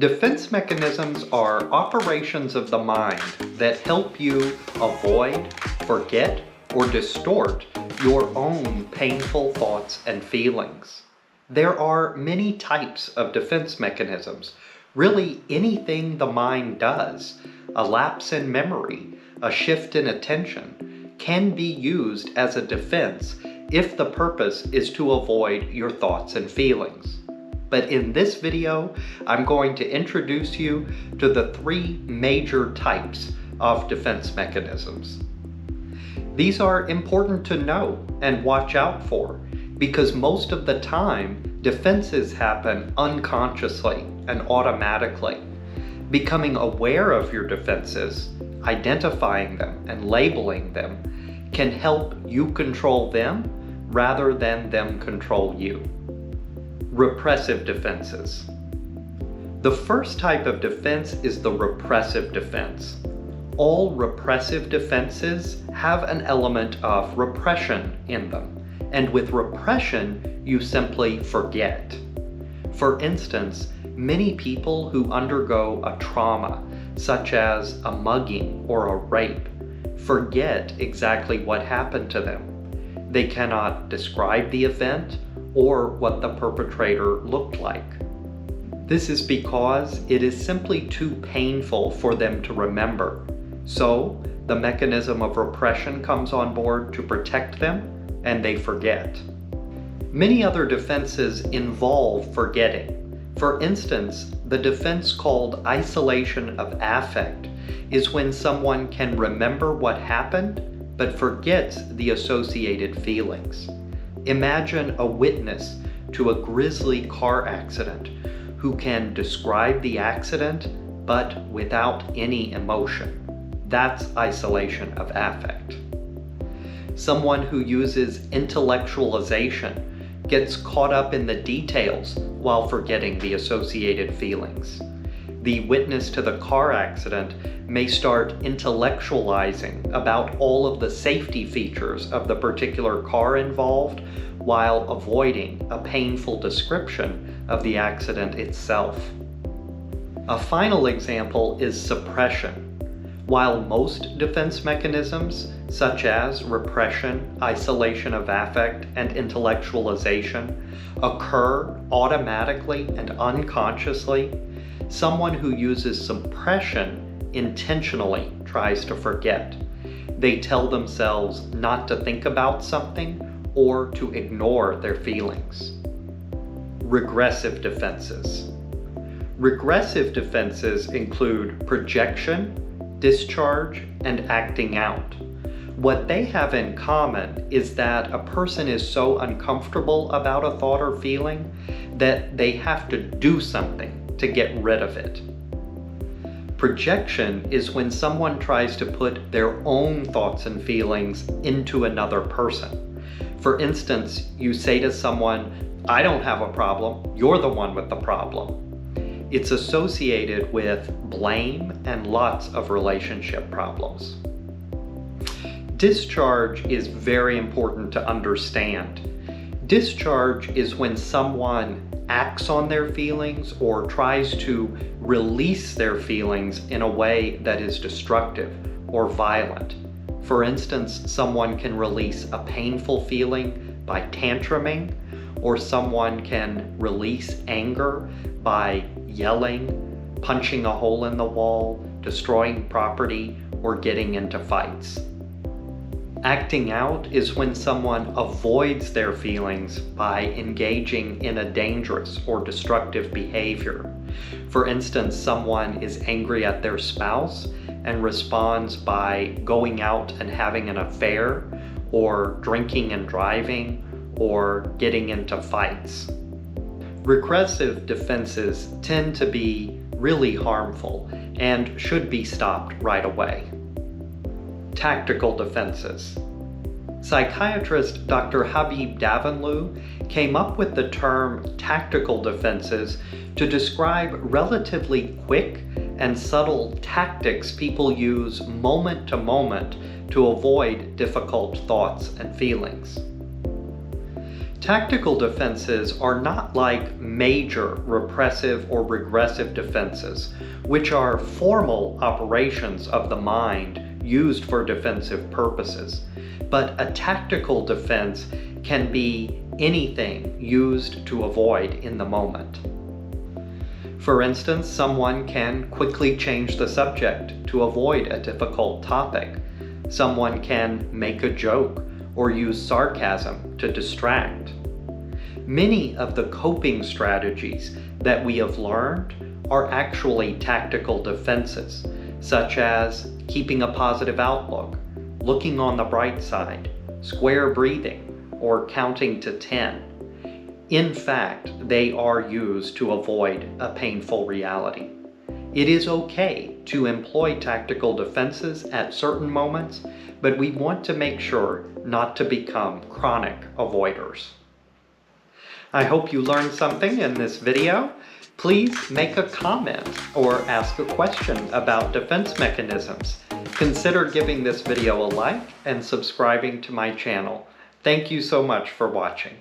Defense mechanisms are operations of the mind that help you avoid, forget, or distort your own painful thoughts and feelings. There are many types of defense mechanisms. Really, anything the mind does, a lapse in memory, a shift in attention, can be used as a defense if the purpose is to avoid your thoughts and feelings. But in this video, I'm going to introduce you to the three major types of defense mechanisms. These are important to know and watch out for because most of the time, defenses happen unconsciously and automatically. Becoming aware of your defenses, identifying them and labeling them can help you control them rather than them control you. Repressive defenses. The first type of defense is the repressive defense. All repressive defenses have an element of repression in them, and with repression, you simply forget. For instance, many people who undergo a trauma, such as a mugging or a rape, forget exactly what happened to them. They cannot describe the event or what the perpetrator looked like. This is because it is simply too painful for them to remember. So, the mechanism of repression comes on board to protect them, and they forget. Many other defenses involve forgetting. For instance, the defense called isolation of affect is when someone can remember what happened, but forgets the associated feelings. Imagine a witness to a grisly car accident who can describe the accident but without any emotion. That's isolation of affect. Someone who uses intellectualization gets caught up in the details while forgetting the associated feelings. The witness to the car accident may start intellectualizing about all of the safety features of the particular car involved while avoiding a painful description of the accident itself. A final example is suppression. While most defense mechanisms, such as repression, isolation of affect, and intellectualization, occur automatically and unconsciously, someone who uses suppression intentionally tries to forget. They tell themselves not to think about something or to ignore their feelings. Regressive defenses. Regressive defenses include projection, discharge, and acting out. What they have in common is that a person is so uncomfortable about a thought or feeling that they have to do something to get rid of it. Projection is when someone tries to put their own thoughts and feelings into another person. For instance, you say to someone, "I don't have a problem, you're the one with the problem." It's associated with blame and lots of relationship problems. Discharge is very important to understand. Discharge is when someone acts on their feelings or tries to release their feelings in a way that is destructive or violent. For instance, someone can release a painful feeling by tantruming, or someone can release anger by yelling, punching a hole in the wall, destroying property, or getting into fights. Acting out is when someone avoids their feelings by engaging in a dangerous or destructive behavior. For instance, someone is angry at their spouse and responds by going out and having an affair, or drinking and driving, or getting into fights. Regressive defenses tend to be really harmful and should be stopped right away. Tactical defenses. Psychiatrist Dr. Habib Davanloo came up with the term tactical defenses to describe relatively quick and subtle tactics people use moment to moment to avoid difficult thoughts and feelings. Tactical defenses are not like major repressive or regressive defenses, which are formal operations of the mind used for defensive purposes. But a tactical defense can be anything used to avoid in the moment. For instance, someone can quickly change the subject to avoid a difficult topic. Someone can make a joke or use sarcasm to distract. Many of the coping strategies that we have learned are actually tactical defenses, such as keeping a positive outlook, looking on the bright side, square breathing, or counting to 10. In fact, they are used to avoid a painful reality. It is okay to employ tactical defenses at certain moments, but we want to make sure not to become chronic avoiders. I hope you learned something in this video. Please make a comment or ask a question about defense mechanisms. Consider giving this video a like and subscribing to my channel. Thank you so much for watching.